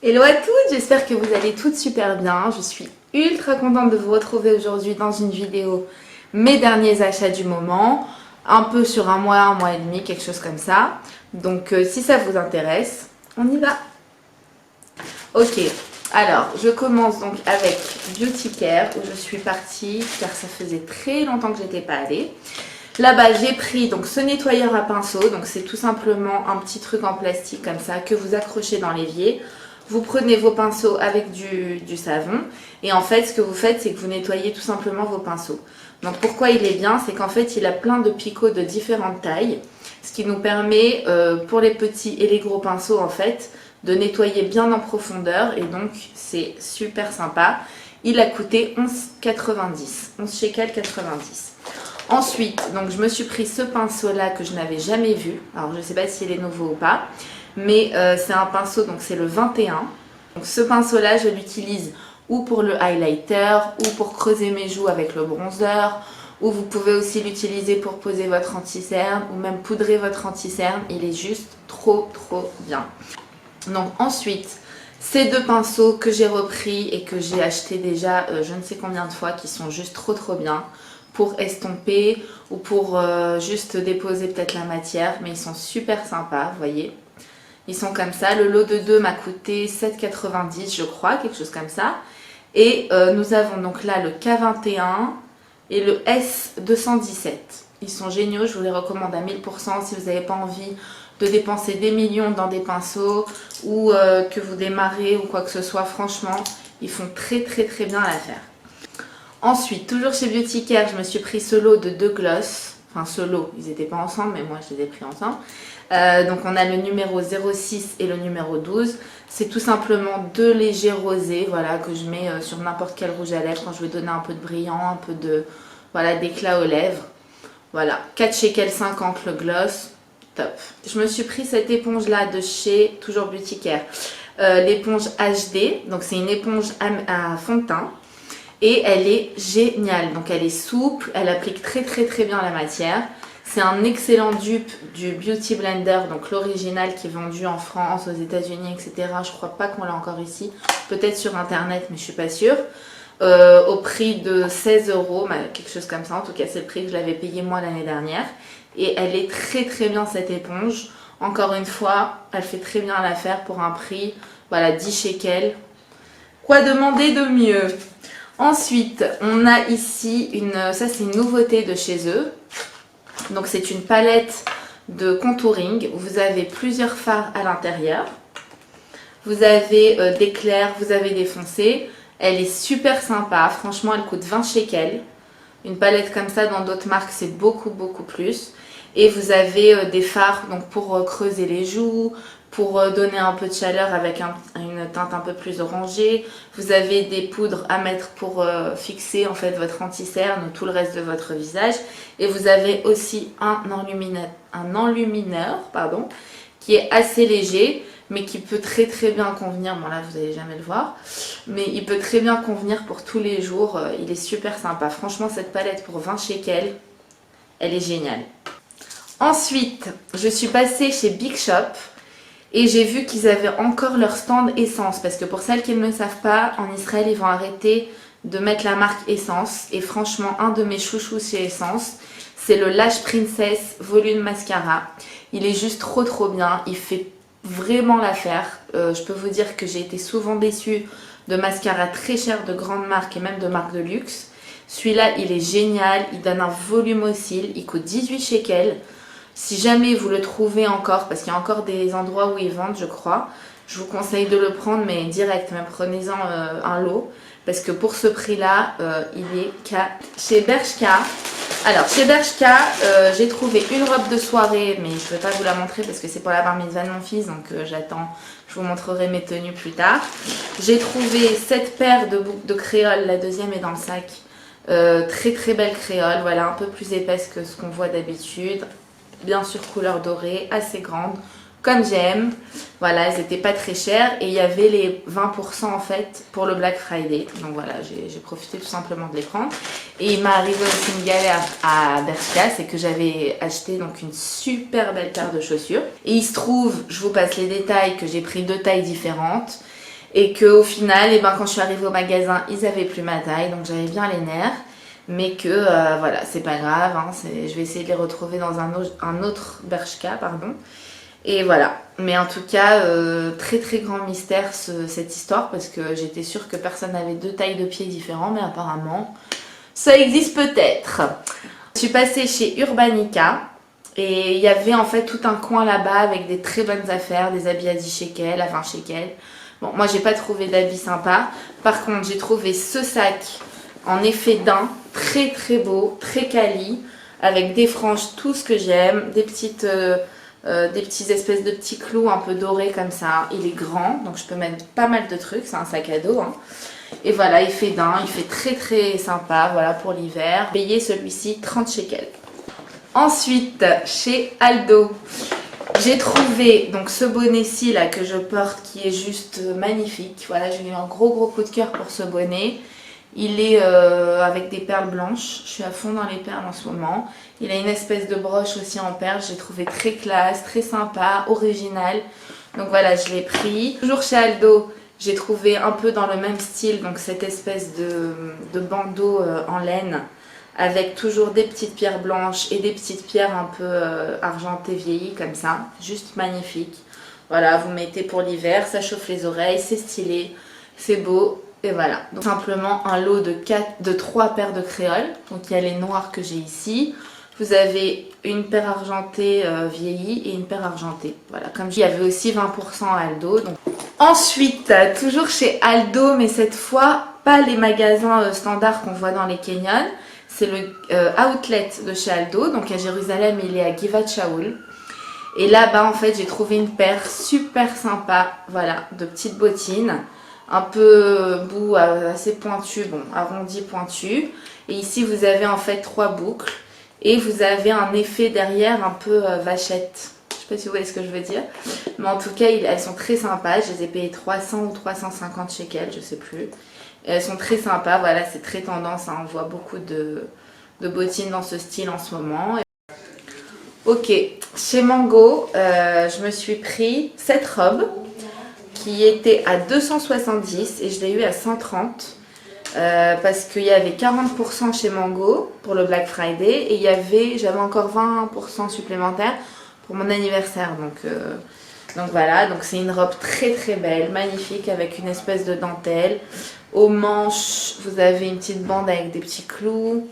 Hello à toutes, j'espère que vous allez toutes super bien. Je suis ultra contente de vous retrouver aujourd'hui dans une vidéo mes derniers achats du moment, un peu sur un mois et demi, quelque chose comme ça. Donc si ça vous intéresse, on y va. Ok, alors je commence donc avec Beauty Care où je suis partie car ça faisait très longtemps que j'étais pas allée. Là-bas, j'ai pris donc ce nettoyeur à pinceau, donc c'est tout simplement un petit truc en plastique comme ça que vous accrochez dans l'évier. Vous prenez vos pinceaux avec du savon et en fait ce que vous faites c'est que vous nettoyez tout simplement vos pinceaux. Donc pourquoi il est bien, c'est qu'en fait il a plein de picots de différentes tailles, ce qui nous permet pour les petits et les gros pinceaux en fait de nettoyer bien en profondeur et donc c'est super sympa. Il a coûté 11,90, 11 shekels 90. Ensuite, donc je me suis pris ce pinceau là que je n'avais jamais vu. Alors je ne sais pas s'il est nouveau ou pas, mais c'est un pinceau, donc c'est le 21. Donc ce pinceau là je l'utilise ou pour le highlighter ou pour creuser mes joues avec le bronzer, ou vous pouvez aussi l'utiliser pour poser votre anti-cerne ou même poudrer votre anti-cerne. Il est juste trop bien. Donc ensuite, ces deux pinceaux que j'ai repris et que j'ai acheté déjà je ne sais combien de fois, qui sont juste trop bien pour estomper ou pour juste déposer peut-être la matière, mais ils sont super sympas, vous voyez. Ils sont comme ça. Le lot de 2 m'a coûté 7,90 je crois, quelque chose comme ça. Et nous avons donc là le K21 et le S217. Ils sont géniaux, je vous les recommande à 1000% si vous n'avez pas envie de dépenser des millions dans des pinceaux ou que vous démarrez ou quoi que ce soit. Franchement, ils font très bien l'affaire. Ensuite, toujours chez Beauty Care, je me suis pris ce lot de 2 gloss. Enfin, ce lot, ils n'étaient pas ensemble, mais moi je les ai pris ensemble. Donc on a le numéro 06 et le numéro 12. C'est tout simplement 2 légers rosés, voilà, que je mets sur n'importe quel rouge à lèvres quand je veux donner un peu de brillant, un peu de, voilà, d'éclat aux lèvres. Voilà, 4 shekels 50 le gloss, top. Je me suis pris cette éponge là de chez toujours Beauty Care, l'éponge HD. Donc c'est une éponge à fond de teint. Et elle est géniale, donc elle est souple, elle applique très bien la matière. C'est un excellent dupe du Beauty Blender, donc l'original qui est vendu en France, aux États-Unis, etc. Je crois pas qu'on l'a encore ici, peut-être sur internet, mais je suis pas sûre. Au prix de 16 €, quelque chose comme ça. En tout cas, c'est le prix que je l'avais payé moi l'année dernière. Et elle est très bien cette éponge. Encore une fois, elle fait très bien l'affaire pour un prix, voilà, 10 shekels. Quoi demander de mieux? Ensuite, on a ici ça c'est une nouveauté de chez eux. Donc c'est une palette de contouring où vous avez plusieurs fards à l'intérieur. Vous avez des clairs, vous avez des foncés. Elle est super sympa, franchement elle coûte 20 shekels. Une palette comme ça dans d'autres marques c'est beaucoup plus. Et vous avez des fards donc pour creuser les joues, pour donner un peu de chaleur avec une teinte un peu plus orangée. Vous avez des poudres à mettre pour fixer en fait votre anti-cerne ou tout le reste de votre visage. Et vous avez aussi un enlumineur qui est assez léger mais qui peut très bien convenir. Bon là vous n'allez jamais le voir, mais il peut très bien convenir pour tous les jours. Il est super sympa. Franchement cette palette pour 20 shekels, elle est géniale. Ensuite, je suis passée chez Big Shop et j'ai vu qu'ils avaient encore leur stand essence. Parce que pour celles qui ne le savent pas, en Israël, ils vont arrêter de mettre la marque Essence. Et franchement, un de mes chouchous chez Essence, c'est le Lash Princess Volume Mascara. Il est juste trop bien. Il fait vraiment l'affaire. Je peux vous dire que j'ai été souvent déçue de mascaras très chers de grandes marques et même de marques de luxe. Celui-là, il est génial. Il donne un volume aux cils. Il coûte 18 shekels. Si jamais vous le trouvez encore, parce qu'il y a encore des endroits où ils vendent je crois, je vous conseille de le prendre mais direct, même prenez-en un lot. Parce que pour ce prix là, il est chez Bershka. Alors chez Bershka, j'ai trouvé une robe de soirée, mais je ne vais pas vous la montrer parce que c'est pour la bar mitzvah de mon fils, donc j'attends, je vous montrerai mes tenues plus tard. J'ai trouvé cette paire de boucles de créole, la deuxième est dans le sac. Très belle créole, voilà, un peu plus épaisse que ce qu'on voit d'habitude. Bien sûr couleur dorée, assez grande, comme j'aime. Voilà, elles n'étaient pas très chères et il y avait les 20% en fait pour le Black Friday. Donc voilà, j'ai profité tout simplement de les prendre. Et il m'est arrivé aussi une galère à Bershka, c'est que j'avais acheté donc une super belle paire de chaussures. Et il se trouve, je vous passe les détails, que j'ai pris 2 tailles différentes. Et qu'au final, et ben, quand je suis arrivée au magasin, ils avaient plus ma taille, donc j'avais bien les nerfs. Mais que voilà, c'est pas grave, hein, je vais essayer de les retrouver dans un autre Bershka, pardon. Et voilà, mais en tout cas, très très grand mystère cette histoire, parce que j'étais sûre que personne n'avait deux tailles de pieds différents, mais apparemment, ça existe peut-être. Je suis passée chez Urbanica, et il y avait en fait tout un coin là-bas avec des très bonnes affaires, des habits à 10 shekels, à 20 shekels. Bon, moi j'ai pas trouvé d'habits sympas, par contre j'ai trouvé ce sac en effet daim, très très beau, très quali, avec des franges, tout ce que j'aime, des petites espèces de petits clous un peu dorés comme ça. Il est grand, donc je peux mettre pas mal de trucs, c'est un sac à dos. Hein. Et voilà, il fait daim, il fait très très sympa, voilà pour l'hiver. Payé celui-ci 30 shekels. Ensuite, chez Aldo, j'ai trouvé donc ce bonnet-ci là que je porte qui est juste magnifique. Voilà, j'ai eu un gros coup de cœur pour ce bonnet. Il est avec des perles blanches, je suis à fond dans les perles en ce moment. Il a une espèce de broche aussi en perles, j'ai trouvé très classe, très sympa, original. Donc voilà, je l'ai pris. Toujours chez Aldo, j'ai trouvé un peu dans le même style, donc cette espèce de bandeau en laine avec toujours des petites pierres blanches et des petites pierres un peu argentées vieillies comme ça. Juste magnifique. Voilà, vous mettez pour l'hiver, ça chauffe les oreilles, c'est stylé, c'est beau. Et voilà, donc simplement un lot de 3 paires de créoles. Donc il y a les noirs que j'ai ici. Vous avez une paire argentée vieillie et une paire argentée. Voilà, comme il y avait aussi 20% à Aldo. Donc. Ensuite, toujours chez Aldo, mais cette fois, pas les magasins standards qu'on voit dans les canyons. C'est le outlet de chez Aldo. Donc à Jérusalem, il est à Givat Shaul. Et là-bas, en fait, j'ai trouvé une paire super sympa, voilà, de petites bottines. Un peu bout assez pointu, bon, arrondi, pointu. Et ici, vous avez en fait 3 boucles. Et vous avez un effet derrière un peu vachette. Je sais pas si vous voyez ce que je veux dire. Mais en tout cas, elles sont très sympas. Je les ai payées 300 ou 350 shekels, je sais plus. Et elles sont très sympas, voilà, c'est très tendance. Hein. On voit beaucoup de bottines dans ce style en ce moment. Ok, chez Mango, je me suis pris cette robe qui était à 270 et je l'ai eu à 130 parce qu'il y avait 40% chez Mango pour le Black Friday et j'avais encore 20% supplémentaire pour mon anniversaire. Donc voilà, donc c'est une robe très très belle, magnifique avec une espèce de dentelle. Aux manches, vous avez une petite bande avec des petits clous.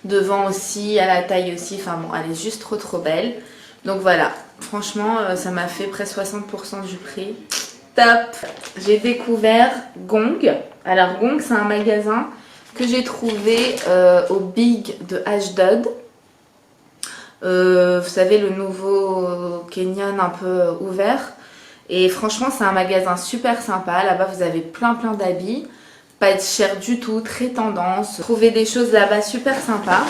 Devant aussi, à la taille aussi, enfin bon, elle est juste trop belle. Donc voilà, franchement, ça m'a fait presque 60% du prix. Top! J'ai découvert Gong. Alors Gong, c'est un magasin que j'ai trouvé au Big de Ashdod. Vous savez, le nouveau canyon un peu ouvert. Et franchement, c'est un magasin super sympa. Là-bas, vous avez plein d'habits. Pas cher du tout, très tendance. Trouver des choses là-bas super sympa.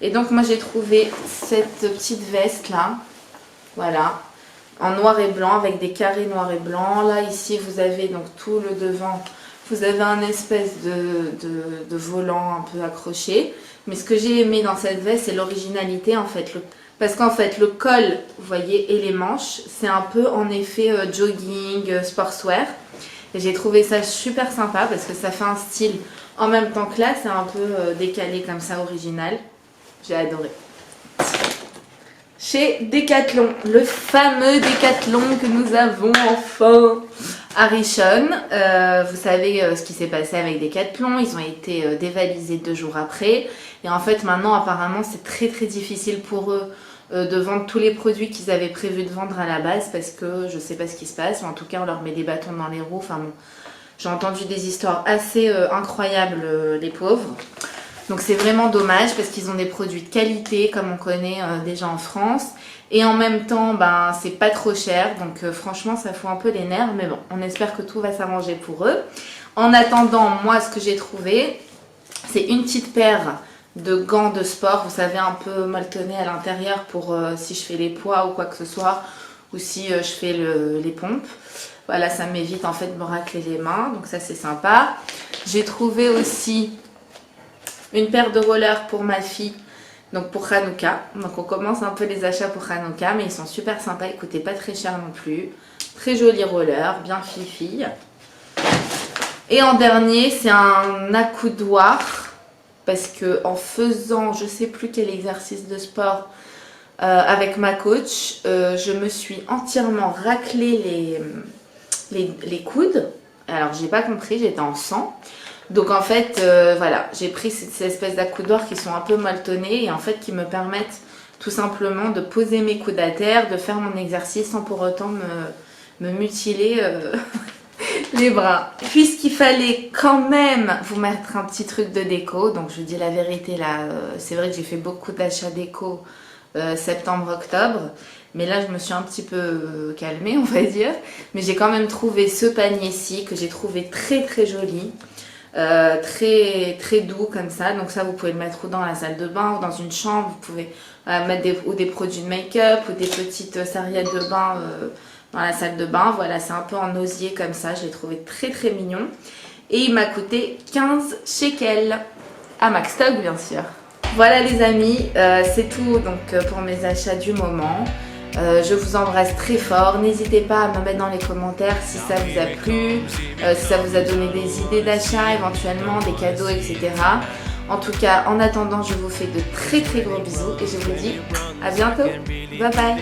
Et donc moi j'ai trouvé cette petite veste là. Voilà. En noir et blanc avec des carrés noirs et blancs. Là ici vous avez donc tout le devant. Vous avez un espèce de volant un peu accroché. Mais ce que j'ai aimé dans cette veste c'est l'originalité en fait. Parce qu'en fait le col, vous voyez, et les manches, c'est un peu en effet jogging, sportswear. Et j'ai trouvé ça super sympa parce que ça fait un style en même temps que là, c'est un peu décalé comme ça, original. J'ai adoré. Chez Decathlon, le fameux Decathlon que nous avons enfin à Rishon. Vous savez ce qui s'est passé avec Decathlon, ils ont été dévalisés 2 jours après. Et en fait maintenant apparemment c'est très difficile pour eux de vendre tous les produits qu'ils avaient prévu de vendre à la base parce que je sais pas ce qui se passe, mais en tout cas on leur met des bâtons dans les roues. Enfin bon, j'ai entendu des histoires assez incroyables, les pauvres. Donc c'est vraiment dommage parce qu'ils ont des produits de qualité comme on connaît déjà en France. Et en même temps, ben, c'est pas trop cher. Donc franchement, ça fout un peu les nerfs. Mais bon, on espère que tout va s'arranger pour eux. En attendant, moi, ce que j'ai trouvé, c'est une petite paire de gants de sport. Vous savez, un peu molletonnés à l'intérieur pour si je fais les poids ou quoi que ce soit. Ou si je fais les pompes. Voilà, ça m'évite en fait de me racler les mains. Donc ça, c'est sympa. J'ai trouvé aussi une paire de rollers pour ma fille, donc pour Hanouka. Donc on commence un peu les achats pour Hanouka, mais ils sont super sympas, ils coûtaient pas très cher non plus. Très jolis rollers, bien fille. Et en dernier, c'est un accoudoir. Parce que en faisant, je sais plus quel exercice de sport avec ma coach, je me suis entièrement raclé les coudes. Alors j'ai pas compris, j'étais en sang. Donc en fait, voilà, j'ai pris ces espèces d'accoudoirs qui sont un peu molletonnés et en fait qui me permettent tout simplement de poser mes coudes à terre, de faire mon exercice sans pour autant me mutiler les bras. Puisqu'il fallait quand même vous mettre un petit truc de déco, donc je vous dis la vérité là, c'est vrai que j'ai fait beaucoup d'achats déco septembre-octobre, mais là je me suis un petit peu calmée on va dire, mais j'ai quand même trouvé ce panier-ci que j'ai trouvé très très joli. Très très doux comme ça, donc ça vous pouvez le mettre ou dans la salle de bain ou dans une chambre, vous pouvez mettre des produits de make-up ou des petites serviettes de bain dans la salle de bain. Voilà, c'est un peu en osier comme ça, je l'ai trouvé très très mignon et il m'a coûté 15 shekels à Maxstock bien sûr. Voilà les amis, c'est tout donc pour mes achats du moment. Je vous embrasse très fort, n'hésitez pas à me mettre dans les commentaires si ça vous a plu, si ça vous a donné des idées d'achat, éventuellement des cadeaux, etc. En tout cas, en attendant, je vous fais de très très gros bisous et je vous dis à bientôt. Bye bye.